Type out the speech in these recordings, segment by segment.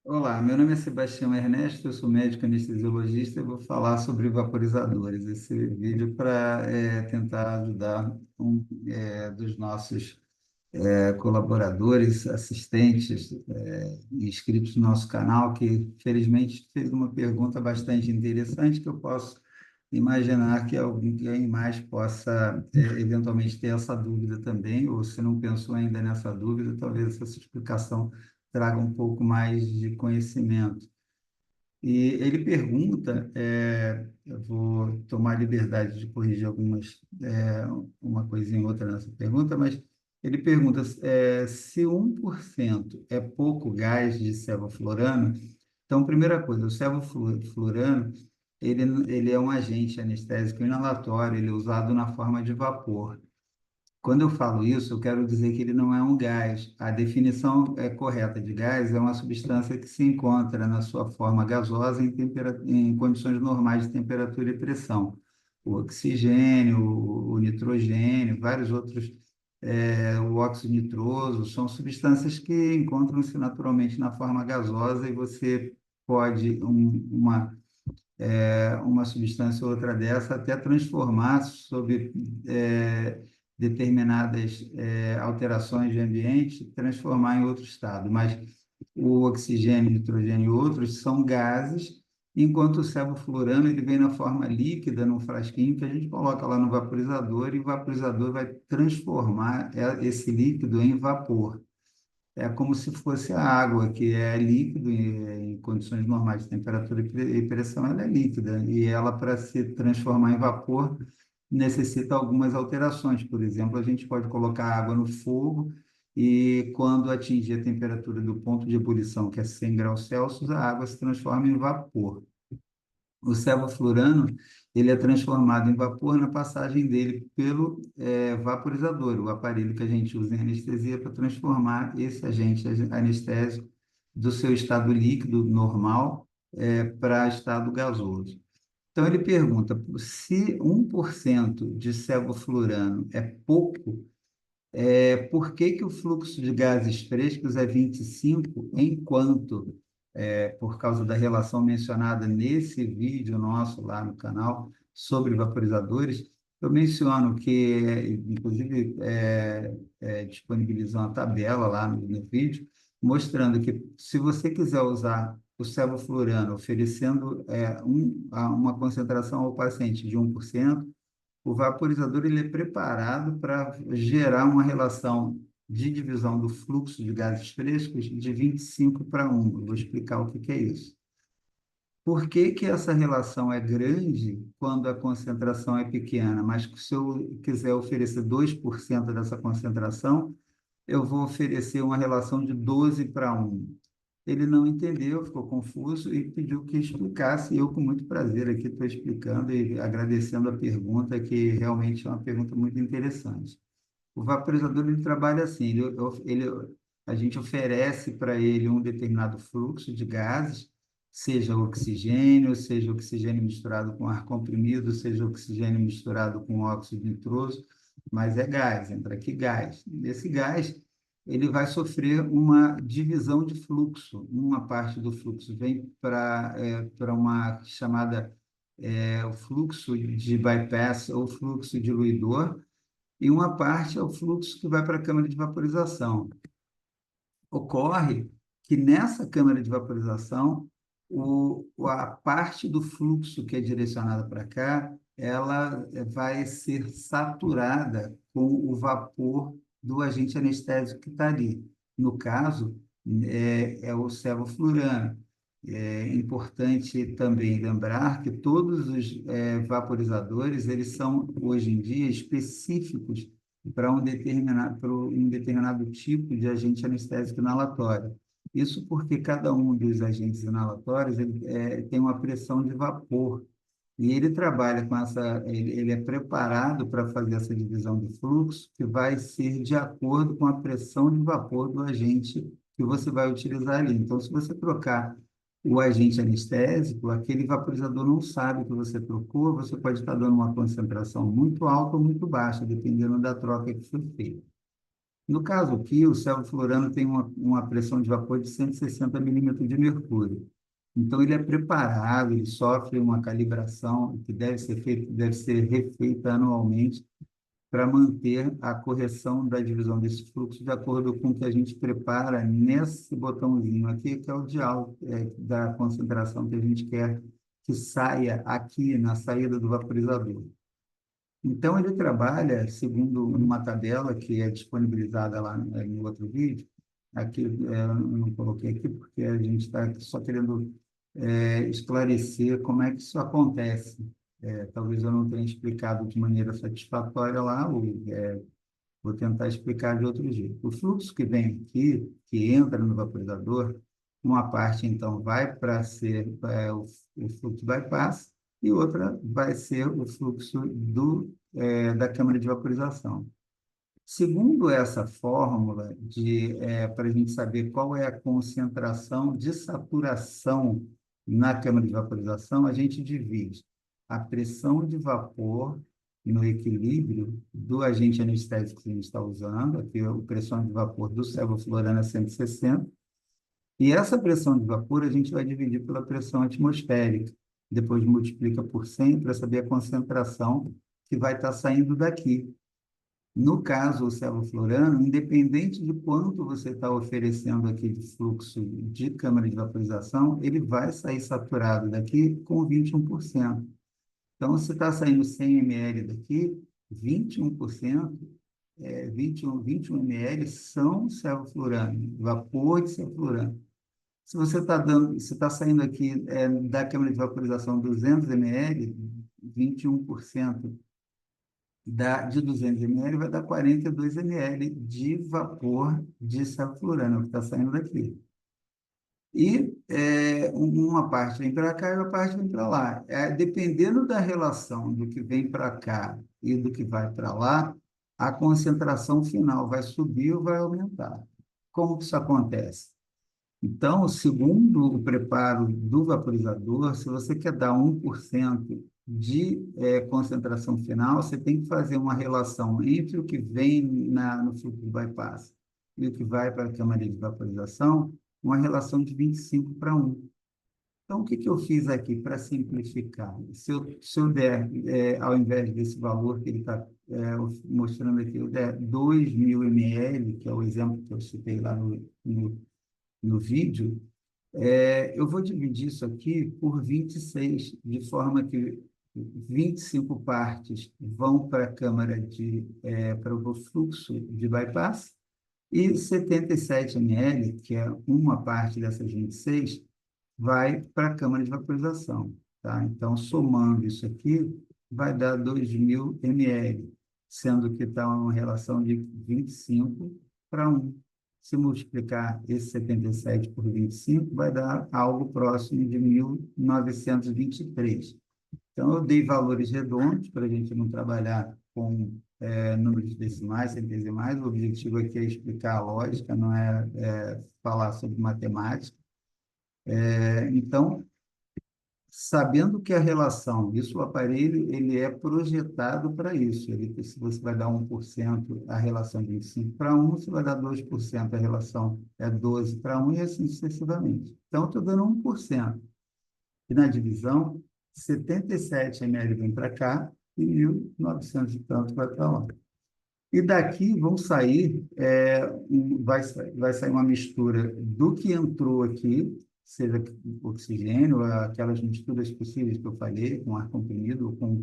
Olá, meu nome é Sebastião Ernesto, eu sou médico anestesiologista e vou falar sobre vaporizadores. Esse vídeo para tentar ajudar dos nossos colaboradores, assistentes, inscritos no nosso canal, que felizmente fez uma pergunta bastante interessante que eu posso imaginar que alguém mais possa eventualmente ter essa dúvida também, ou se não pensou ainda nessa dúvida, talvez essa explicação traga um pouco mais de conhecimento. E ele pergunta, eu vou tomar a liberdade de corrigir uma coisinha ou outra nessa pergunta, mas ele pergunta se 1% é pouco gás de sevoflurano. Então, primeira coisa, o sevoflurano, ele é um agente anestésico inalatório, ele é usado na forma de vapor. Quando eu falo isso, eu quero dizer que ele não é um gás. A definição correta de gás é uma substância que se encontra na sua forma gasosa em condições normais de temperatura e pressão. O oxigênio, o nitrogênio, vários outros, o óxido nitroso, são substâncias que encontram-se naturalmente na forma gasosa e você pode, uma substância ou outra dessa, até transformar sob determinadas alterações de ambiente, transformar em outro estado. Mas o oxigênio, nitrogênio e outros são gases, enquanto o sevoflurano ele vem na forma líquida, num frasquinho que a gente coloca lá no vaporizador e o vaporizador vai transformar esse líquido em vapor. É como se fosse a água, que é líquido em condições normais de temperatura e pressão, ela é líquida. E ela, para se transformar em vapor, necessita algumas alterações. Por exemplo, a gente pode colocar água no fogo e, quando atingir a temperatura do ponto de ebulição, que é 100 graus Celsius, a água se transforma em vapor. O sevoflurano, ele é transformado em vapor na passagem dele pelo vaporizador, o aparelho que a gente usa em anestesia para transformar esse agente anestésico do seu estado líquido normal para estado gasoso. Então, ele pergunta se 1% de sevoflurano é pouco, por que que o fluxo de gases frescos é 25, enquanto, por causa da relação mencionada nesse vídeo nosso lá no canal sobre vaporizadores, eu menciono que, inclusive, disponibilizou uma tabela lá no vídeo, mostrando que se você quiser usar o sevoflurano oferecendo uma concentração ao paciente de 1%, o vaporizador ele é preparado para gerar uma relação de divisão do fluxo de gases frescos de 25:1. Eu vou explicar o que que é isso. Por que que essa relação é grande quando a concentração é pequena, mas se eu quiser oferecer 2% dessa concentração, eu vou oferecer uma relação de 12:1. Ele não entendeu, ficou confuso e pediu que explicasse. E eu, com muito prazer, aqui estou explicando e agradecendo a pergunta, que realmente é uma pergunta muito interessante. O vaporizador ele trabalha assim: a gente oferece para ele um determinado fluxo de gases, seja oxigênio misturado com ar comprimido, seja oxigênio misturado com óxido nitroso, mas é gás, entra aqui gás. Esse gás ele vai sofrer uma divisão de fluxo. Uma parte do fluxo vem para uma chamada o fluxo de bypass ou fluxo diluidor, e uma parte é o fluxo que vai para a câmara de vaporização. Ocorre que nessa câmara de vaporização, a parte do fluxo que é direcionada para cá, ela vai ser saturada com o vapor do agente anestésico que está ali. No caso, é o sevoflurano. É importante também lembrar que todos os vaporizadores, eles são, hoje em dia, específicos para um determinado tipo de agente anestésico inalatório. Isso porque cada um dos agentes inalatórios tem uma pressão de vapor. E ele trabalha com ele é preparado para fazer essa divisão de fluxo, que vai ser de acordo com a pressão de vapor do agente que você vai utilizar ali. Então, se você trocar o agente anestésico, aquele vaporizador não sabe que você trocou, você pode estar dando uma concentração muito alta ou muito baixa, dependendo da troca que foi feita. No caso aqui, o sevoflurano tem uma pressão de vapor de 160 milímetros de mercúrio. Então, ele é preparado, ele sofre uma calibração que deve ser feita, deve ser refeita anualmente para manter a correção da divisão desse fluxo de acordo com o que a gente prepara nesse botãozinho aqui, que é o dial, da concentração que a gente quer que saia aqui na saída do vaporizador. Então, ele trabalha segundo uma tabela que é disponibilizada lá no outro vídeo. Aqui, eu não coloquei aqui porque a gente está só querendo esclarecer como é que isso acontece. Talvez eu não tenha explicado de maneira satisfatória lá, ou vou tentar explicar de outro jeito. O fluxo que vem aqui, que entra no vaporizador, uma parte, então, vai para ser o fluxo bypass e outra vai ser o fluxo da câmara de vaporização. Segundo essa fórmula, para a gente saber qual é a concentração de saturação na câmara de vaporização, a gente divide a pressão de vapor no equilíbrio do agente anestésico que a gente está usando, aqui a pressão de vapor do sevoflurano é 160, e essa pressão de vapor a gente vai dividir pela pressão atmosférica, depois multiplica por 100 para saber a concentração que vai estar saindo daqui. No caso, o sevoflurano, independente de quanto você está oferecendo aqui de fluxo de câmara de vaporização, ele vai sair saturado daqui com 21%. Então, se está saindo 100 ml daqui, 21%, 21 ml são sevoflurano, vapor de sevoflurano. Se você está dando, se está saindo aqui da câmara de vaporização 200 ml, 21% de 200 ml vai dar 42 ml de vapor de sevoflurano, que está saindo daqui. E uma parte vem para cá e uma parte vem para lá. Dependendo da relação do que vem para cá e do que vai para lá, a concentração final vai subir ou vai aumentar. Como que isso acontece? Então, segundo o preparo do vaporizador, se você quer dar 1% de concentração final, você tem que fazer uma relação entre o que vem no fluxo de bypass e o que vai para a câmara de vaporização, uma relação de 25:1. Então, o que que eu fiz aqui para simplificar? Se eu der, ao invés desse valor que ele está mostrando aqui, eu der 2.000 ml, que é o exemplo que eu citei lá no vídeo, eu vou dividir isso aqui por 26, de forma que 25 partes vão para a câmara para o fluxo de bypass, e 77 ml, que é uma parte dessas 26, vai para a câmara de vaporização. Tá? Então, somando isso aqui, vai dar 2.000 ml, sendo que está uma relação de 25:1. Se multiplicar esse 77 por 25, vai dar algo próximo de 1.923. Então, eu dei valores redondos para a gente não trabalhar com números decimais, centesimais. O objetivo aqui é explicar a lógica, não é falar sobre matemática. Então, sabendo que a relação, isso o aparelho ele é projetado para isso. Se você vai dar 1%, a relação é 25:1, se vai dar 2%, a relação é 12:1 e assim sucessivamente. Então, eu estou dando 1%. E na divisão, 77 ml vem para cá e 1.900 e tanto vai para lá. E daqui vão sair, vai sair uma mistura do que entrou aqui, seja oxigênio, aquelas misturas possíveis que eu falei, com ar comprimido ou com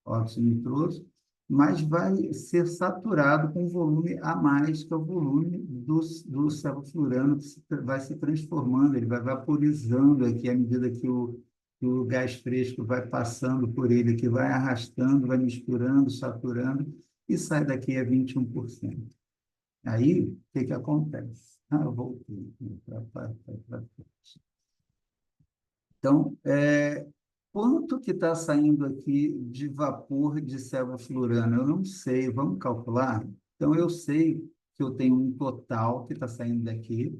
óxido nitroso, mas vai ser saturado com volume a mais, que é o volume do sevoflurano, que vai se transformando, ele vai vaporizando aqui à medida que o gás fresco vai passando por ele, que vai arrastando, vai misturando, saturando, e sai daqui a 21%. Aí, o que que acontece? Eu voltei para frente. Então, quanto que está saindo aqui de vapor de sevoflurano? Eu não sei, vamos calcular? Então, eu sei que eu tenho um total que está saindo daqui,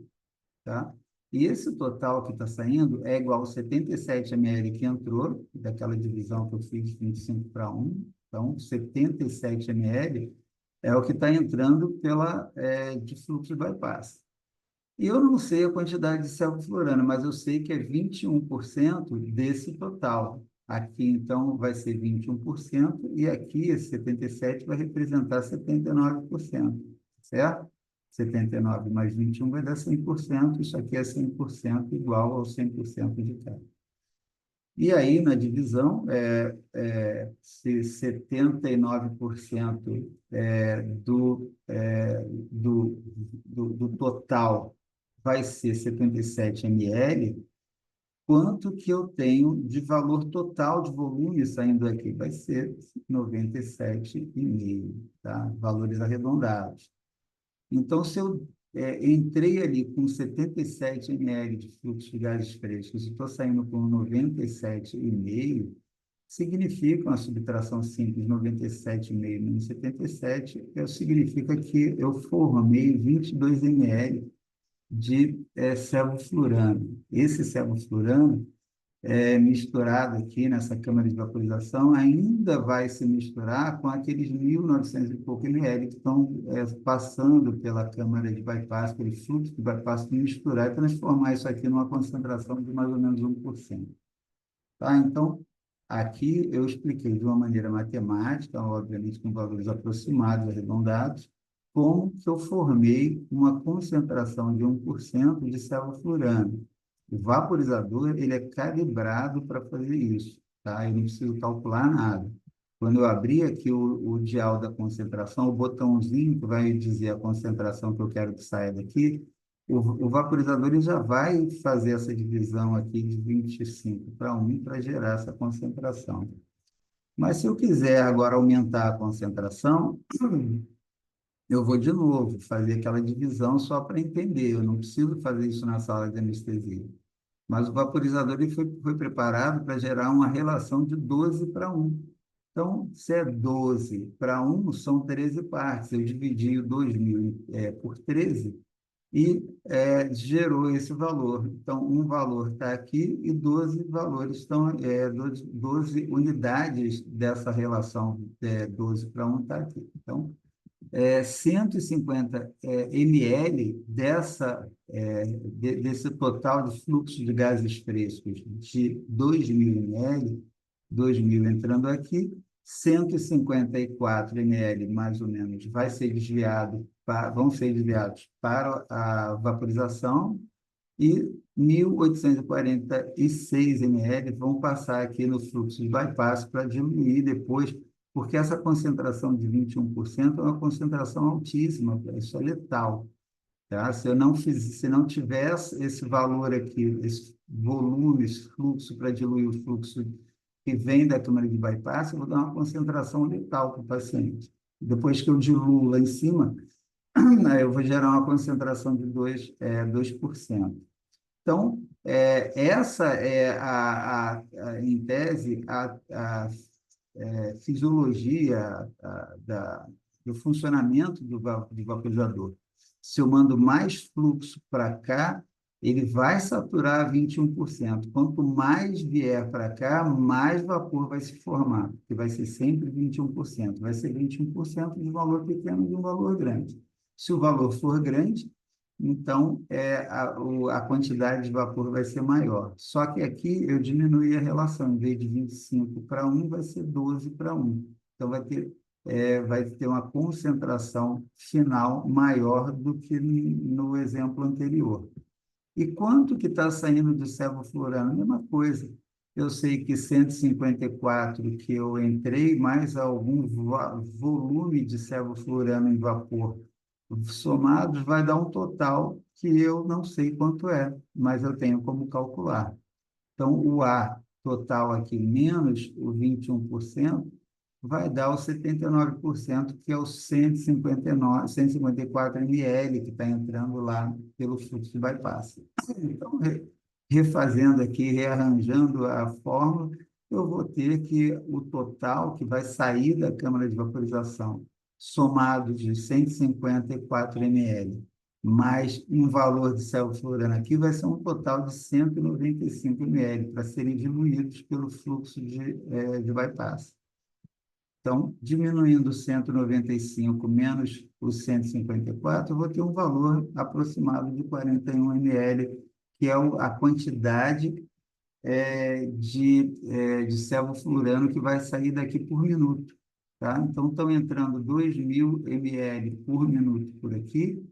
tá? E esse total que está saindo é igual a 77 ml que entrou, daquela divisão que eu fiz 25:1. Então, 77 ml é o que está entrando de fluxo de bypass. E eu não sei a quantidade de sevoflurana, mas eu sei que é 21% desse total. Aqui, então, vai ser 21%, e aqui, esse 77% vai representar 79%, certo? 79 mais 21 vai dar 100%, isso aqui é 100% igual ao 100% de cada. E aí, na divisão, se 79% do total vai ser 77 ml, quanto que eu tenho de valor total de volume saindo aqui? Vai ser 97,5, tá? Valores arredondados. Então, se eu entrei ali com 77 ml de fluxo de gases frescos e estou saindo com 97,5, significa uma subtração simples, 97,5 menos 77, significa que eu formei 22 ml de sevoflurano. Esse sevoflurano misturado aqui nessa câmara de vaporização, ainda vai se misturar com aqueles 1.900 e pouco ml que estão passando pela câmara de bypass, aquele fluxo de bypass, misturar e transformar isso aqui numa concentração de mais ou menos 1%. Tá? Então, aqui eu expliquei de uma maneira matemática, obviamente com valores aproximados, arredondados, como que eu formei uma concentração de 1% de sevoflurano. O vaporizador, ele é calibrado para fazer isso, tá? Eu não preciso calcular nada. Quando eu abrir aqui o dial da concentração, o botãozinho que vai dizer a concentração que eu quero que saia daqui, o vaporizador ele já vai fazer essa divisão aqui de 25:1 para gerar essa concentração. Mas se eu quiser agora aumentar a concentração, eu vou de novo fazer aquela divisão só para entender. Eu não preciso fazer isso na sala de anestesia. Mas o vaporizador ele foi preparado para gerar uma relação de 12:1. Então, se é 12:1, são 13 partes. Eu dividi o 2.000 por 13 e gerou esse valor. Então, um valor está aqui e 12 valores estão, 12 unidades dessa relação 12:1 está aqui. Então, 150 ml desse total de fluxo de gases frescos de 2.000 ml, 2.000 entrando aqui, 154 ml, mais ou menos, vão ser desviados para a vaporização e 1.846 ml vão passar aqui no fluxo de bypass para diluir depois, porque essa concentração de 21% é uma concentração altíssima, isso é letal. Tá? Se não tivesse esse valor aqui, esse volume, esse fluxo para diluir o fluxo que vem da câmara de bypass, eu vou dar uma concentração letal para o paciente. Depois que eu diluo lá em cima, aí eu vou gerar uma concentração de 2%. Então, essa é, em tese, a fisiologia do funcionamento do vaporizador. Se eu mando mais fluxo para cá, ele vai saturar 21%. Quanto mais vier para cá, mais vapor vai se formar, que vai ser sempre 21%. Vai ser 21% de um valor pequeno de um valor grande. Se o valor for grande, então a quantidade de vapor vai ser maior. Só que aqui eu diminuí a relação, em vez de 25:1, vai ser 12:1. Então, vai ter uma concentração final maior do que no exemplo anterior. E quanto que está saindo de sevoflurano? A mesma coisa. Eu sei que 154 que eu entrei, mais algum volume de sevoflurano em vapor somados, vai dar um total que eu não sei quanto é, mas eu tenho como calcular. Então, o A total aqui menos o 21% vai dar o 79%, que é o 154 ml que está entrando lá pelo fluxo de bypass. Então, refazendo aqui, rearranjando a fórmula, eu vou ter que o total que vai sair da câmara de vaporização, somado de 154 ml, mais um valor de sevoflurano aqui, vai ser um total de 195 ml, para serem diluídos pelo fluxo de bypass. Então, diminuindo o 195 menos o 154, eu vou ter um valor aproximado de 41 ml, que é a quantidade de sevoflurano que vai sair daqui por minuto. Tá? Então, estão entrando 2.000 ml por minuto por aqui,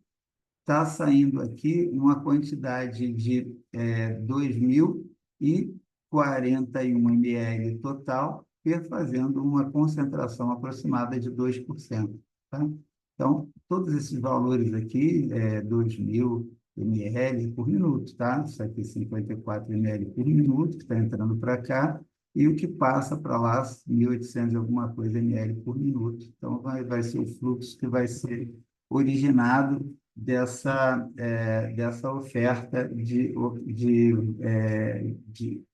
está saindo aqui uma quantidade de 2.041 ml total, fazendo uma concentração aproximada de 2%. Tá? Então, todos esses valores aqui, 2.000 ml por minuto, tá? Isso aqui 54 ml por minuto, que está entrando para cá, e o que passa para lá, 1.800 e alguma coisa ml por minuto. Então, vai ser o fluxo que vai ser originado dessa oferta de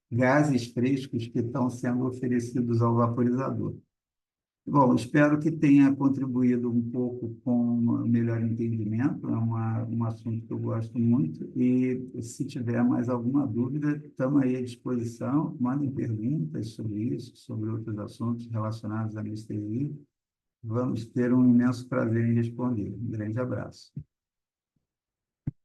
gases frescos que estão sendo oferecidos ao vaporizador. Bom, espero que tenha contribuído um pouco com o melhor entendimento, é um assunto que eu gosto muito, e se tiver mais alguma dúvida, estamos aí à disposição, mandem perguntas sobre isso, sobre outros assuntos relacionados à anestesia, vamos ter um imenso prazer em responder. Um grande abraço.